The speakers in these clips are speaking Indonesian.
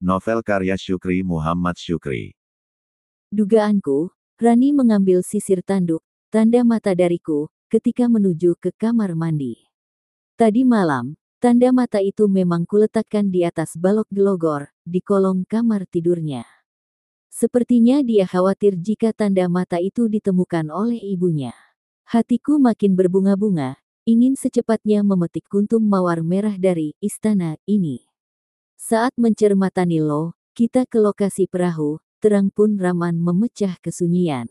Novel karya Syukri Muhammad Syukri. Dugaanku, Rani mengambil sisir tanduk, tanda mata dariku, ketika menuju ke kamar mandi. Tadi malam, tanda mata itu memang kuletakkan di atas balok gelogor, di kolong kamar tidurnya. Sepertinya dia khawatir jika tanda mata itu ditemukan oleh ibunya. Hatiku makin berbunga-bunga, ingin secepatnya memetik kuntum mawar merah dari istana ini. Saat mencermatani Lo, kita ke lokasi perahu, terang Pun Raman memecah kesunyian.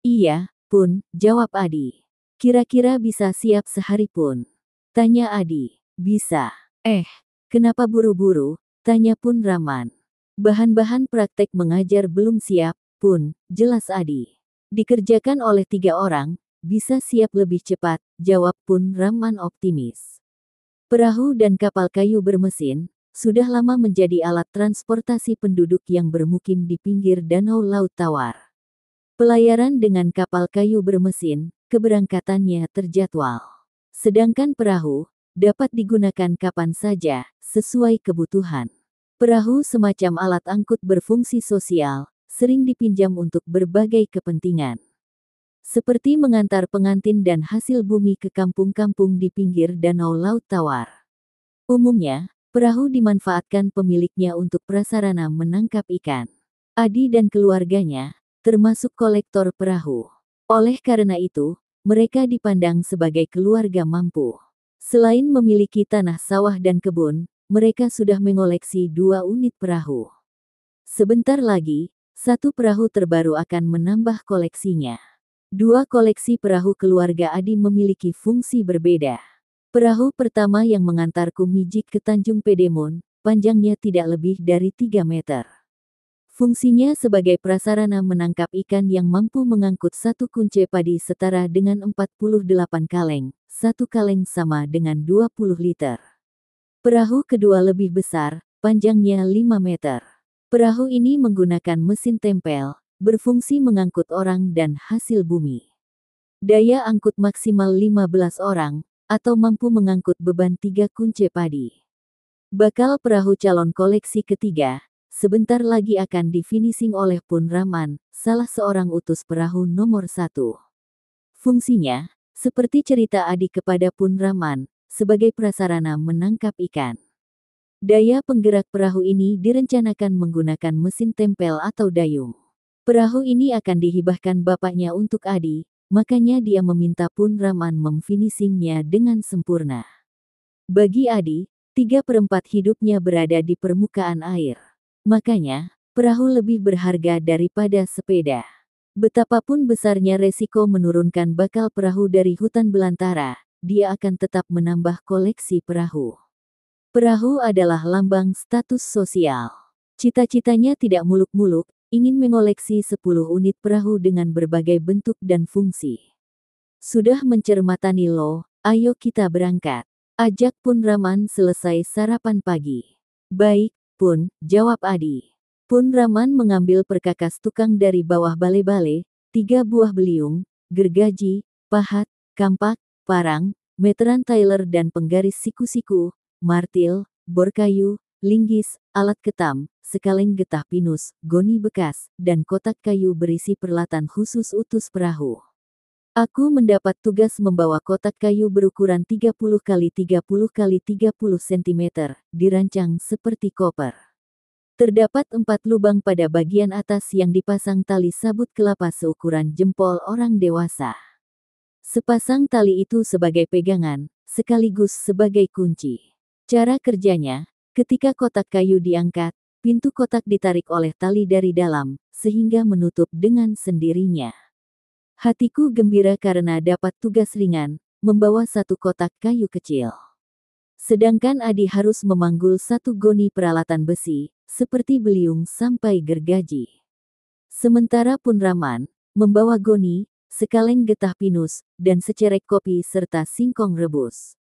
Iya, Pun, jawab Adi. Kira-kira bisa siap sehari Pun? Tanya Adi. Bisa. Kenapa buru-buru? Tanya Pun Raman. Bahan-bahan praktek mengajar belum siap, Pun, jelas Adi. Dikerjakan oleh 3 orang, bisa siap lebih cepat, jawab Pun Raman optimis. Perahu dan kapal kayu bermesin, sudah lama menjadi alat transportasi penduduk yang bermukim di pinggir Danau Laut Tawar. Pelayaran dengan kapal kayu bermesin, keberangkatannya terjadwal. Sedangkan perahu, dapat digunakan kapan saja, sesuai kebutuhan. Perahu semacam alat angkut berfungsi sosial, sering dipinjam untuk berbagai kepentingan. Seperti mengantar pengantin dan hasil bumi ke kampung-kampung di pinggir Danau Laut Tawar. Umumnya, perahu dimanfaatkan pemiliknya untuk prasarana menangkap ikan. Adi dan keluarganya, termasuk kolektor perahu. Oleh karena itu, mereka dipandang sebagai keluarga mampu. Selain memiliki tanah sawah dan kebun, mereka sudah mengoleksi 2 unit perahu. Sebentar lagi, 1 perahu terbaru akan menambah koleksinya. 2 koleksi perahu keluarga Adi memiliki fungsi berbeda. Perahu pertama yang mengantarku mijik ke Tanjung Pedemon, panjangnya tidak lebih dari 3 meter. Fungsinya sebagai prasarana menangkap ikan yang mampu mengangkut 1 kunce padi setara dengan 48 kaleng, 1 kaleng sama dengan 20 liter. Perahu kedua lebih besar, panjangnya 5 meter. Perahu ini menggunakan mesin tempel, berfungsi mengangkut orang dan hasil bumi. Daya angkut maksimal 15 orang, atau mampu mengangkut beban 3 kunce padi. Bakal perahu calon koleksi ketiga, sebentar lagi akan di-finishing oleh Pun Raman, salah seorang utus perahu nomor 1. Fungsinya, seperti cerita Adi kepada Pun Raman, sebagai prasarana menangkap ikan. Daya penggerak perahu ini direncanakan menggunakan mesin tempel atau dayung. Perahu ini akan dihibahkan bapaknya untuk Adi, makanya dia meminta Pun Raman memfinishingnya dengan sempurna. Bagi Adi, 3/4 hidupnya berada di permukaan air. Makanya, perahu lebih berharga daripada sepeda. Betapapun besarnya resiko menurunkan bakal perahu dari hutan belantara, dia akan tetap menambah koleksi perahu. Perahu adalah lambang status sosial. Cita-citanya tidak muluk-muluk, ingin mengoleksi 10 unit perahu dengan berbagai bentuk dan fungsi. Sudah mencermatani Lo, ayo kita berangkat. Ajak Pun Raman selesai sarapan pagi. Baik, Pun, jawab Adi. Pun Raman mengambil perkakas tukang dari bawah bale-bale, 3 buah beliung, gergaji, pahat, kampak, parang, meteran Tyler dan penggaris siku-siku, martil, bor kayu, linggis, alat ketam, sekaleng getah pinus, goni bekas, dan kotak kayu berisi peralatan khusus utus perahu. Aku mendapat tugas membawa kotak kayu berukuran 30 x 30 x 30 cm, dirancang seperti koper. Terdapat 4 lubang pada bagian atas yang dipasang tali sabut kelapa seukuran jempol orang dewasa. Sepasang tali itu sebagai pegangan, sekaligus sebagai kunci. Cara kerjanya, ketika kotak kayu diangkat, pintu kotak ditarik oleh tali dari dalam, sehingga menutup dengan sendirinya. Hatiku gembira karena dapat tugas ringan, membawa 1 kotak kayu kecil. Sedangkan Adi harus memanggul 1 goni peralatan besi, seperti beliung sampai gergaji. Sementara Pun Raman, membawa goni, sekaleng getah pinus, dan secerek kopi serta singkong rebus.